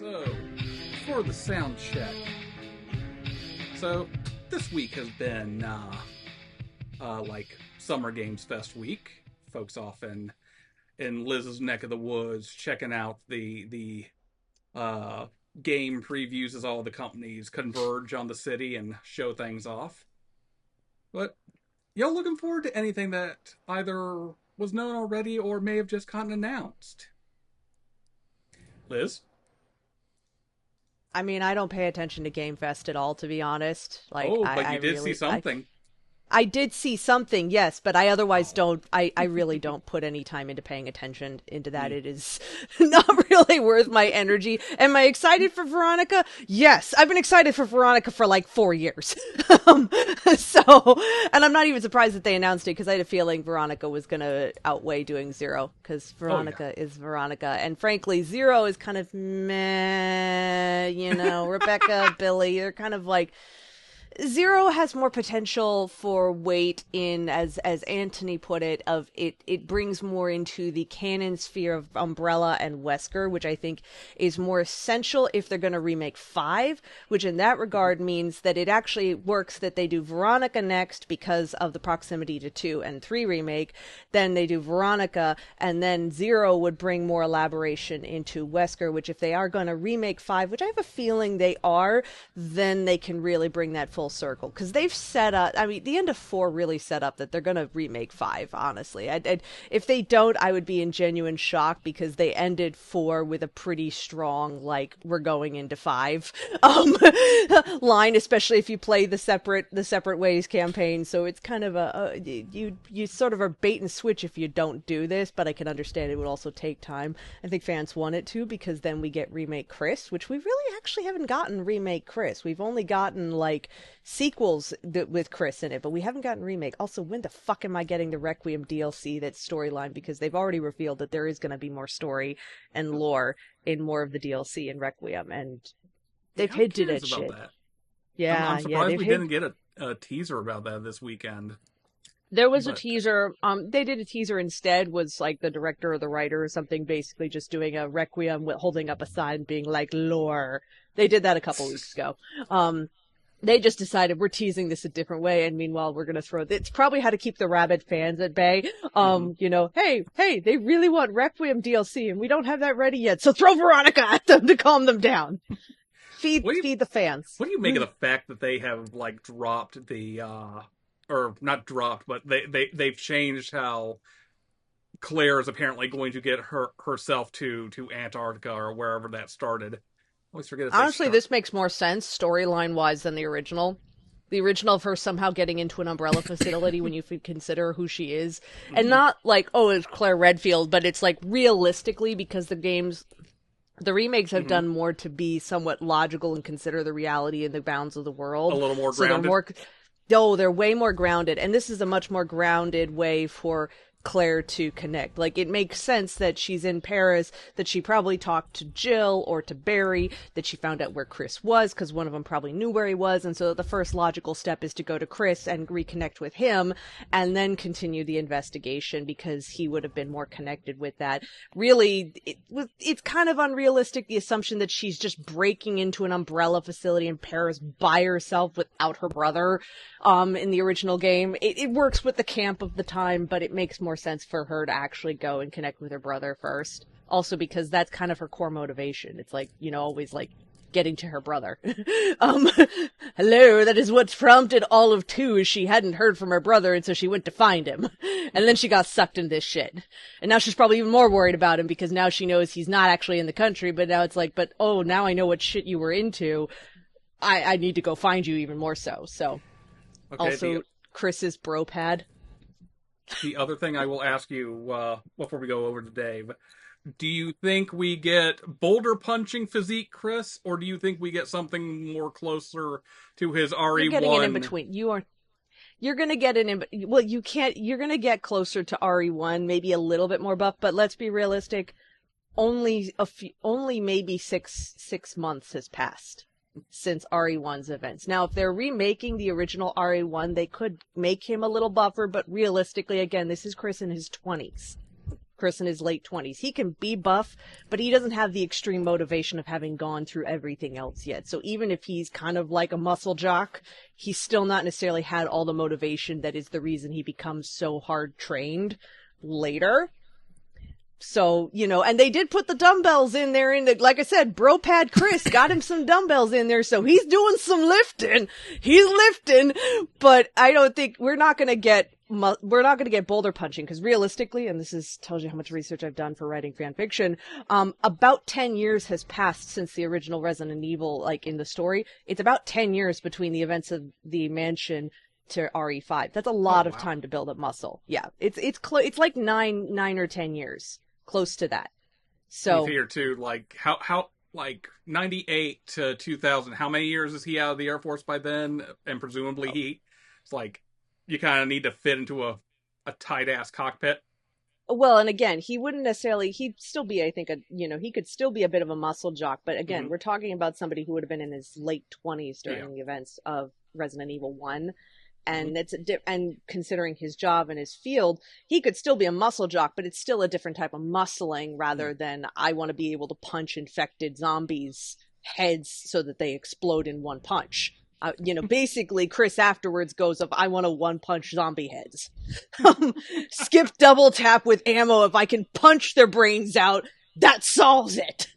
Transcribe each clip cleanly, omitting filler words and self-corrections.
So, for the sound check. So, this week has been, like, Summer Games Fest week. Folks off in Liz's neck of the woods checking out the game previews as all the companies converge on the city and show things off. But, y'all looking forward to anything that either was known already or may have just gotten announced? Liz? I mean, I don't pay attention to Game Fest at all, to be honest. Like, Oh, I, but I you did really, see something. I did see something, yes, but I otherwise Oh. don't. I really don't put any time into paying attention into that. It is not really worth my energy. Am I excited for Veronica? Yes, I've been excited for Veronica for like 4 years. And I'm not even surprised that they announced it because I had a feeling Veronica was going to outweigh doing Zero because Veronica is Veronica. And frankly, Zero is kind of meh, Rebecca, Billy, they're kind of like. Zero has more potential for weight in, as Anthony put it, of it brings more into the canon sphere of Umbrella and Wesker, which I think is more essential if they're going to remake 5, which in that regard means that it actually works that they do Veronica next because of the proximity to 2 and 3 remake, then they do Veronica, and then Zero would bring more elaboration into Wesker, which if they are going to remake 5, which I have a feeling they are, then they can really bring that full circle because they've set up. I mean, the end of 4 really set up that they're going to remake 5. Honestly, if they don't, I would be in genuine shock because they ended 4 with a pretty strong like we're going into 5 line, especially if you play the separate ways campaign. So it's kind of you sort of are bait and switch if you don't do this. But I can understand it would also take time. I think fans want it to because then we get remake Chris, which we really actually haven't gotten remake Chris. We've only gotten like sequels with Chris in it, but we haven't gotten remake. Also, when the fuck am I getting the Requiem DLC that's storyline? Because they've already revealed that there is going to be more story and lore in more of the DLC in Requiem, and they've hinted at shit. That. Yeah, I'm surprised we didn't get a teaser about that this weekend. There was a teaser. They did a teaser instead. Was like the director or the writer or something, basically just doing a Requiem with holding up a sign, being like lore. They did that a couple weeks ago. They just decided we're teasing this a different way, and meanwhile we're gonna throw. It's probably how to keep the rabid fans at bay. Hey, they really want Requiem DLC, and we don't have that ready yet, so throw Veronica at them to calm them down. Feed the fans. What do you make of the fact that they have like dropped the, or not dropped, but they've changed how Claire is apparently going to get herself to Antarctica or wherever that started. Always forget. Honestly, this makes more sense storyline-wise than the original. The original of her somehow getting into an Umbrella facility when you consider who she is. And not like, oh, it's Claire Redfield, but it's like realistically because the remakes have done more to be somewhat logical and consider the reality and the bounds of the world. A little more grounded. They're way more grounded. And this is a much more grounded way for Claire to connect. Like, it makes sense that she's in Paris, that she probably talked to Jill or to Barry, that she found out where Chris was, because one of them probably knew where he was, and so the first logical step is to go to Chris and reconnect with him, and then continue the investigation, because he would have been more connected with that. Really, it's kind of unrealistic, the assumption that she's just breaking into an Umbrella facility in Paris by herself without her brother, in the original game. It works with the camp of the time, but it makes more sense for her to actually go and connect with her brother first. Also because that's kind of her core motivation. It's like, always like getting to her brother. Hello, that is what's prompted all of 2 is she hadn't heard from her brother and so she went to find him. And then she got sucked into this shit. And now she's probably even more worried about him because now she knows he's not actually in the country, but now it's like, now I know what shit you were into. I need to go find you even more so. So, okay, also Chris's bro pad. The other thing I will ask you before we go over to Dave, do you think we get boulder punching physique Chris, or do you think we get something more closer to his RE1? You're getting it in between. You're going to get it in, well, you can't, you're going to get closer to RE1, maybe a little bit more buff, but let's be realistic, only maybe six months has passed since RE1's events. Now, if they're remaking the original RE1, they could make him a little buffer, but realistically, again, this is Chris in his 20s. Chris in his late 20s. He can be buff, but he doesn't have the extreme motivation of having gone through everything else yet. So even if he's kind of like a muscle jock, he's still not necessarily had all the motivation that is the reason he becomes so hard trained later. So, and they did put the dumbbells in there like I said, Bro Pad Chris got him some dumbbells in there. So he's doing some lifting. He's lifting, but I don't think we're not going to get boulder punching, because realistically, and tells you how much research I've done for writing fan fiction, about 10 years has passed since the original Resident Evil, like in the story. It's about 10 years between the events of the mansion to RE5. That's a lot of time to build up muscle. Yeah. It's like 9 or 10 years. Close to that. So you figure too, like how like 98 to 2000, how many years is he out of the Air Force by then? And presumably it's like you kind of need to fit into a tight ass cockpit. Well, and again, he wouldn't necessarily, he'd still be, I think, he could still be a bit of a muscle jock. But again, we're talking about somebody who would have been in his late 20s during the events of Resident Evil 1. And and considering his job and his field, he could still be a muscle jock, but it's still a different type of muscling rather than I want to be able to punch infected zombies' heads so that they explode in one punch. Basically, Chris afterwards goes of, I want to one punch zombie heads. Skip double tap with ammo. If I can punch their brains out, that solves it.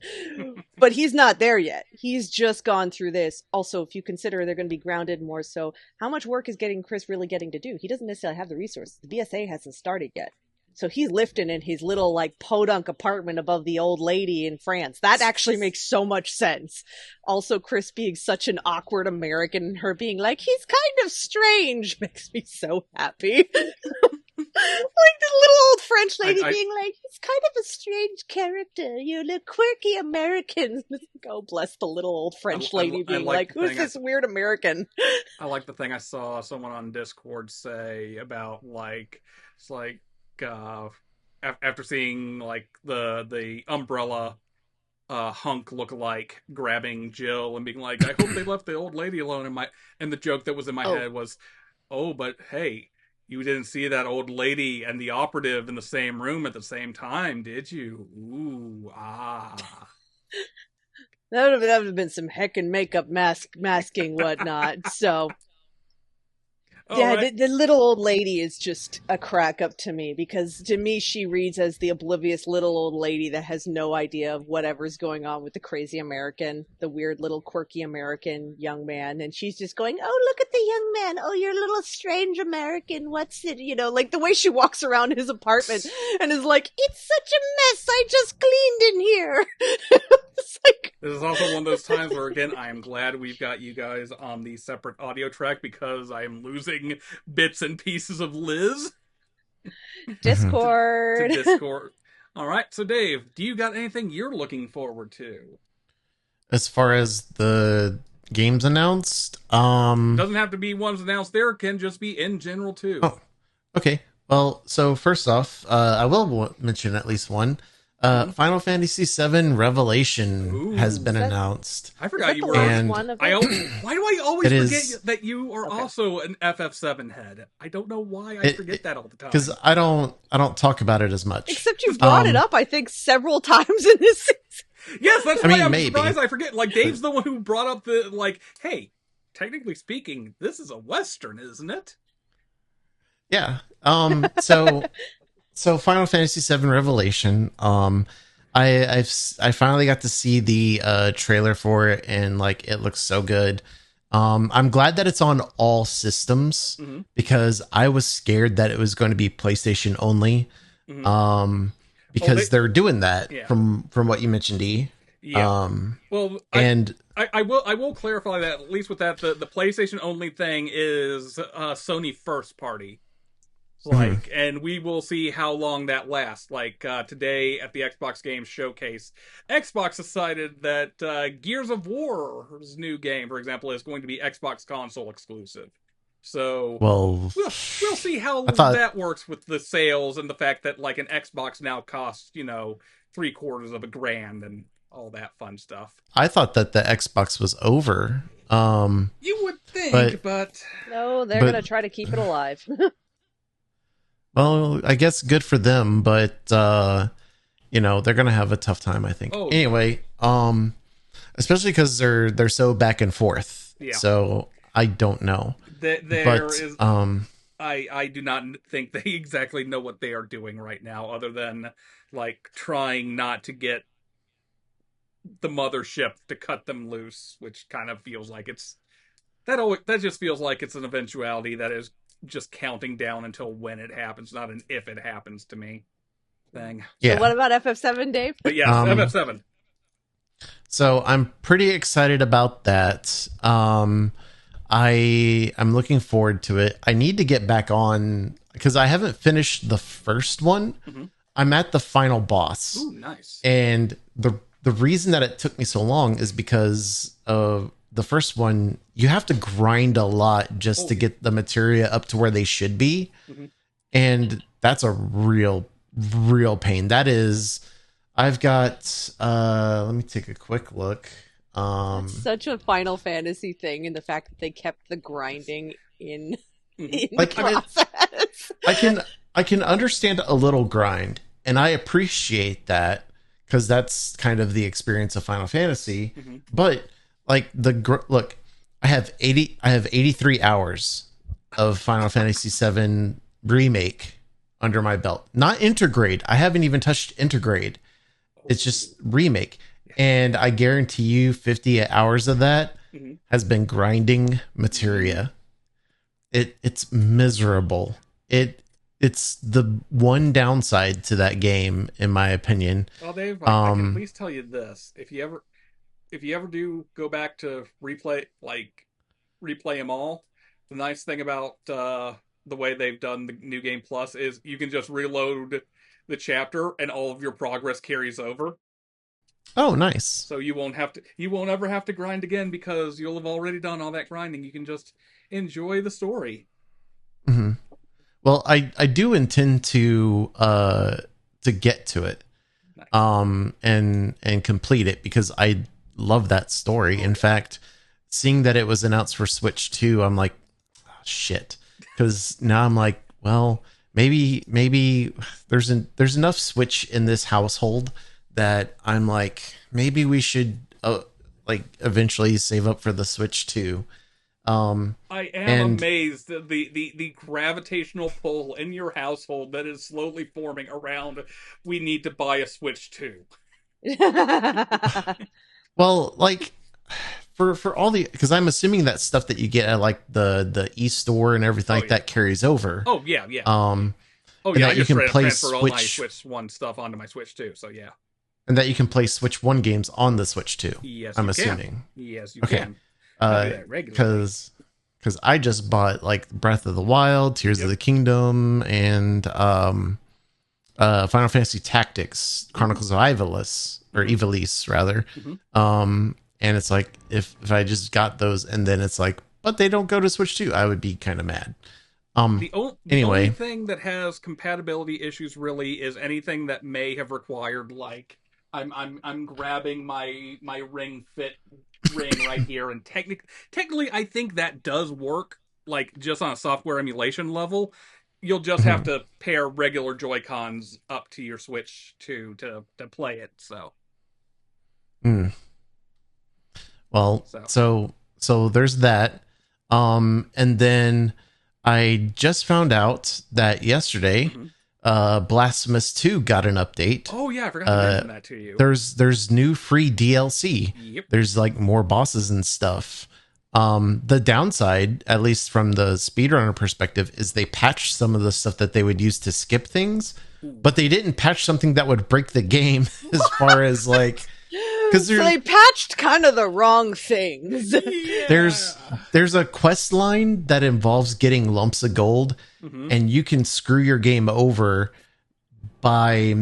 But he's not there yet. He's just gone through this. Also, if you consider they're going to be grounded more so, how much work is Chris really getting to do? He doesn't necessarily have the resources. The BSA hasn't started yet. So he's lifting in his little like podunk apartment above the old lady in France. That actually makes so much sense. Also, Chris being such an awkward American and her being like, he's kind of strange, makes me so happy. Like the little old French lady being like, he's kind of a strange character. You're a quirky American. Oh, bless the little old French lady being like, who's this weird American? I like the thing I saw someone on Discord say about like, it's like, after seeing like the umbrella hunk lookalike grabbing Jill and being like, I hope they left the old lady alone. And the joke that was in my head was, oh, but hey, you didn't see that old lady and the operative in the same room at the same time, did you? Ooh, ah. That would have been some heckin' makeup masking whatnot. So yeah, right. The little old lady is just a crack up to me, because to me she reads as the oblivious little old lady that has no idea of whatever's going on with the crazy American, the weird little quirky American young man, and she's just going, oh, look at the young man, oh, you're a little strange American, what's it, like the way she walks around his apartment and is like, it's such a mess, I just cleaned in here. It's like, this is also one of those times where, again, I am glad we've got you guys on the separate audio track, because I am losing bits and pieces of Liz. Discord. to Discord. All right, so Dave, do you got anything you're looking forward to? As far as the games announced, doesn't have to be ones announced there. It can just be in general too. Oh, okay. Well, so first off, I will mention at least one. Final Fantasy VII Revelation has been announced. I forgot you were. And why do I always forget that you are also an FF7 head? I don't know why I forget that all the time. Because I don't talk about it as much. Except you've brought it up, I think, several times in this season. Yes, that's why I'm surprised I forget. Like, Dave's the one who brought up the, like, hey, technically speaking, this is a Western, isn't it? Yeah. So Final Fantasy VII Revelation, I finally got to see the trailer for it, and like it looks so good. I'm glad that it's on all systems, because I was scared that it was going to be PlayStation only. Because they're doing that from what you mentioned, E. Yeah. I will clarify that, at least with that, the PlayStation only thing is Sony first party. Like, and we will see how long that lasts. Like, today at the Xbox Games Showcase, Xbox decided that Gears of War's new game, for example, is going to be Xbox console exclusive. So, we'll see how that works with the sales and the fact that, like, an Xbox now costs, $750,000 and all that fun stuff. I thought that the Xbox was over. You would think, but... No, they're going to try to keep it alive. Well, I guess good for them, but they're gonna have a tough time, I think. Oh Anyway, especially because they're so back and forth. yeah, So I don't know, there but is. I do not think they exactly know what they are doing right now, other than like trying not to get the mothership to cut them loose, which kind of feels like it's that just feels like it's an eventuality that is just counting down until when it happens, not an if it happens to me thing. So yeah. what about FF7, Dave? But yes, Um, FF7. so I'm pretty excited about that. I'm looking forward to it. I need to get back on because I haven't finished the first one. Mm-hmm. I'm at the final boss. Ooh, nice. And the reason that it took me so long is because of the first one, you have to grind a lot just to get the materia up to where they should be. Mm-hmm. And that's a real pain. That is, I've got let me take a quick look. That's such a Final Fantasy thing, and the fact that they kept the grinding in in the Like, I mean, process. I can understand a little grind, and I appreciate that because that's kind of the experience of Final Fantasy. Mm-hmm. But like look, I have 83 hours of Final Fantasy 7 remake under my belt. Not intergrade. I haven't even touched intergrade. It's just remake. And I guarantee you 50 hours of that Mm-hmm. has been grinding materia. It's miserable. It's the one downside to that game, in my opinion. Well, Dave, I can at least tell you this: if you ever do go back to replay them all, the nice thing about the way they've done the new game plus is you can just reload the chapter and all of your progress carries over. Oh, nice. So you won't ever have to grind again because you'll have already done all that grinding. You can just enjoy the story. Hmm. Well, I do intend to get to it, Nice. and complete it because I love that story. In fact, seeing that it was announced for Switch 2, I'm like, oh, shit, because now I'm like, well, maybe there's enough Switch in this household that I'm like, maybe we should like eventually save up for the Switch 2. I am And amazed at the gravitational pull in your household that is slowly forming around we need to buy a Switch 2. well, like for all the, because I'm assuming that stuff that you get at like the e-store and everything Oh like yeah. that carries over. Oh yeah, yeah. Um, Oh and yeah, that I you just can play transferred all my Switch, Switch 1 stuff onto my Switch 2, so yeah. and that you can play Switch 1 games on the Switch 2. Yes, I'm you assuming. can. Yes, you Okay. can. I do that regularly. Because I just bought like Breath of the Wild, Tears of the Kingdom, and Final Fantasy Tactics, Chronicles of Ivalice, or Ivalice rather. Mm-hmm. And it's like if I just got those and then it's like, but they don't go to Switch 2, I would be kind of mad. The Anyway, only thing that has compatibility issues really is anything that may have required like I'm grabbing my Ring Fit ring right here, and technically I think that does work like just on a software emulation level. You'll just have to pair regular Joy Cons up to your Switch to play it. So mm, well, so so there's that. And then I just found out that yesterday, mhm. Blasphemous 2 got an update. Oh yeah, I forgot to mention that to you. There's new free DLC. Yep. There's like more bosses and stuff. The downside, at least from the speedrunner perspective, is they patched some of the stuff that they would use to skip things, but they didn't patch something that would break the game as far as like, because So they patched kind of the wrong things. Yeah. there's a quest line that involves getting lumps of gold, and you can screw your game over by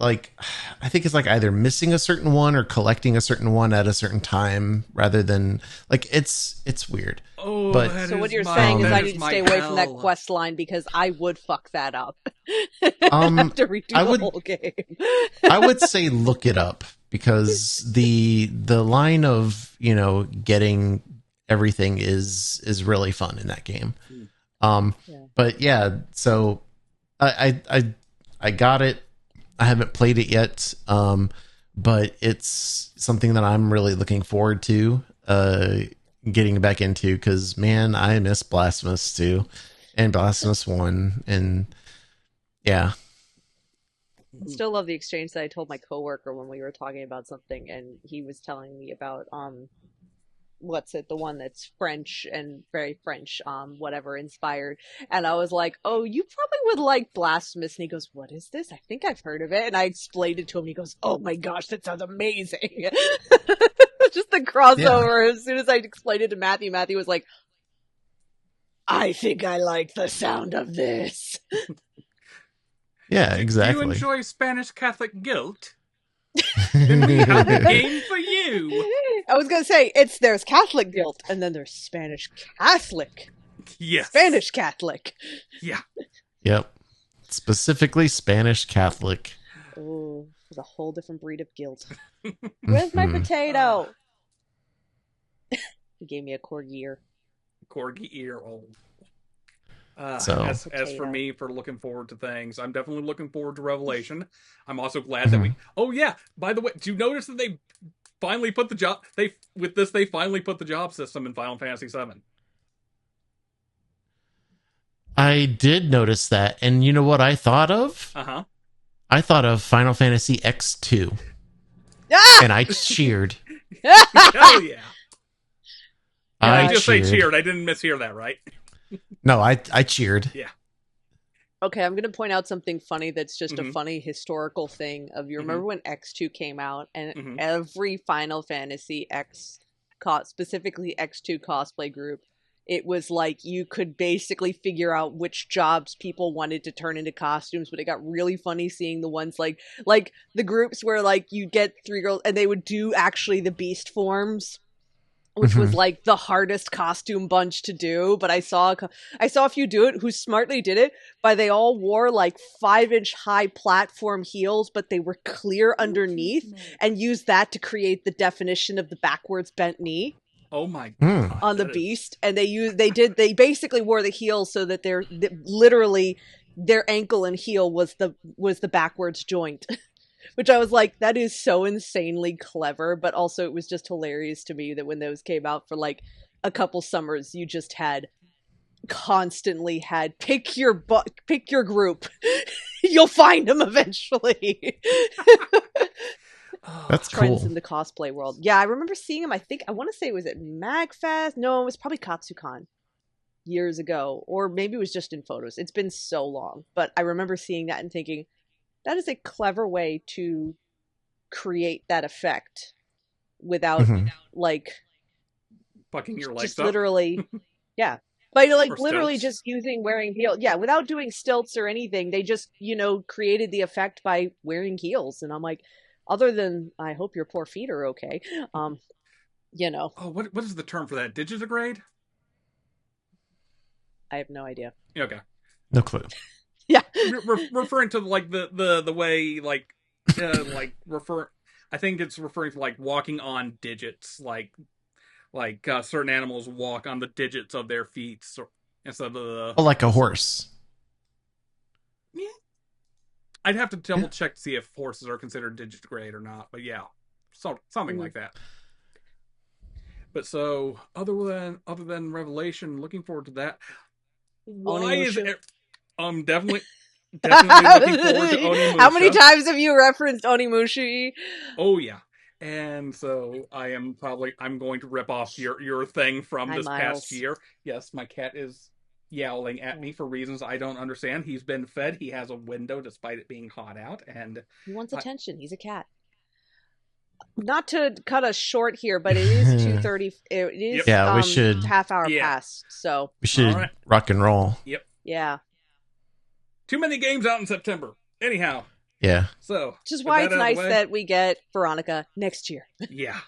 like, I think it's like either missing a certain one or collecting a certain one at a certain time rather than like it's weird. Oh, But- that So what is you're my- saying is that I need to my stay away from that hell. quest line because I would fuck that up. Um, Have to redo I the would- whole game. I would say look it up because the line of, getting everything is really fun in that game. Yeah. But yeah, so I got it. I haven't played it yet, but it's something that I'm really looking forward to getting back into because, man, I miss Blasphemous 2 and Blasphemous 1. And yeah. I still love the exchange that I told my coworker when we were talking about something, and he was telling me about what's it, the one that's French and very French, whatever inspired. And I was like, oh, you probably would like Blasphemous. And he goes, what is this? I think I've heard of it. And I explained it to him. And he goes, oh my gosh, that sounds amazing. Just the Yeah. crossover. As soon as I explained it to Matthew, Matthew was like, I think I like the sound of this. Yeah, Do you exactly. enjoy Spanish Catholic guilt? Then we have the game for you. I was gonna say there's Catholic guilt and then there's Spanish Catholic. Yes. Spanish Catholic. Yeah. Yep. Specifically Spanish Catholic. Oh, there's a whole different breed of guilt. Where's my potato? He gave me a corgi ear. Corgi ear old. So As for me, for looking forward to things, I'm definitely looking forward to Revelation. I'm also glad that we. Oh yeah, by the way, do you notice that they finally put the job? They finally put the job system in Final Fantasy VII. I did notice that, and you know what I thought of? Uh-huh. I thought of Final Fantasy X2, Ah! and I cheered. Hell yeah! I just cheered. say cheered. I didn't mishear that, right? No, I cheered. Yeah. Okay, I'm gonna point out something funny that's just a funny historical thing. Of you remember when X2 came out, and every Final Fantasy specifically X2 cosplay group, it was like you could basically figure out which jobs people wanted to turn into costumes, but it got really funny seeing the ones like the groups where like you get 3 girls and they would do actually the beast forms, which was like the hardest costume bunch to do. But I saw a few do it who smartly did it, but they all wore like 5-inch high platform heels, but they were clear underneath, and used that to create the definition of the backwards bent knee. Oh my god! On the beast, and they basically wore the heels so that literally their ankle and heel was the backwards joint. Which I was like, that is so insanely clever, but also it was just hilarious to me that when those came out for like a couple summers, you just constantly had pick your group. You'll find them eventually. That's Trends cool. in the cosplay world. Yeah, I remember seeing him. I want to say it was at MagFest. No, it was probably KatsuCon years ago, or maybe it was just in photos. It's been so long, but I remember seeing that and thinking, that is a clever way to create that effect without like fucking your legs just up. literally, yeah. By like Or literally stilts. just wearing heels, yeah, without doing stilts or anything. They just created the effect by wearing heels, and I'm like, other than I hope your poor feet are okay. Oh, what is the term for that? Digitigrade? I have no idea. Okay. No clue. Yeah. Referring to like the way like I think it's referring to like walking on digits, like certain animals walk on the digits of their feet instead of the. Oh, like a horse. Yeah. I'd have to double check to see if horses are considered digitigrade or not, but yeah, something like that. But so other than Revelation, looking forward to that. Why is it? Definitely looking forward to Onimusha. How many times have you referenced Onimushi? Oh yeah. And so I'm going to rip off your thing from this past year. Yes, my cat is yowling at me for reasons I don't understand. He's been fed. He has a window despite it being hot out, and he wants attention. He's a cat. Not to cut us short here, but it is 2:30. It is we should half-hour past, so we should rock and roll. Yep. Yeah. Too many games out in September. Anyhow. Yeah. So, which is why it's nice that we get Veronica next year. Yeah.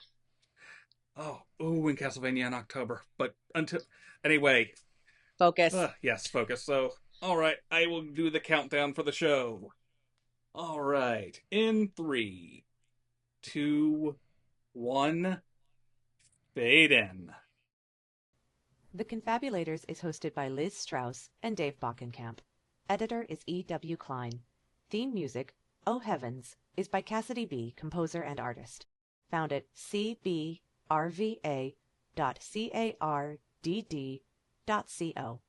And Castlevania in October. But anyway. Focus. Yes, focus. So, all right, I will do the countdown for the show. All right. In 3, 2, 1, fade in. The Confabulators is hosted by Liz Strauss and Dave Bockenkamp. Editor is E.W. Klein. Theme music, Oh Heavens, is by Cassidy B., composer and artist. Found at cbrva.cardd.co.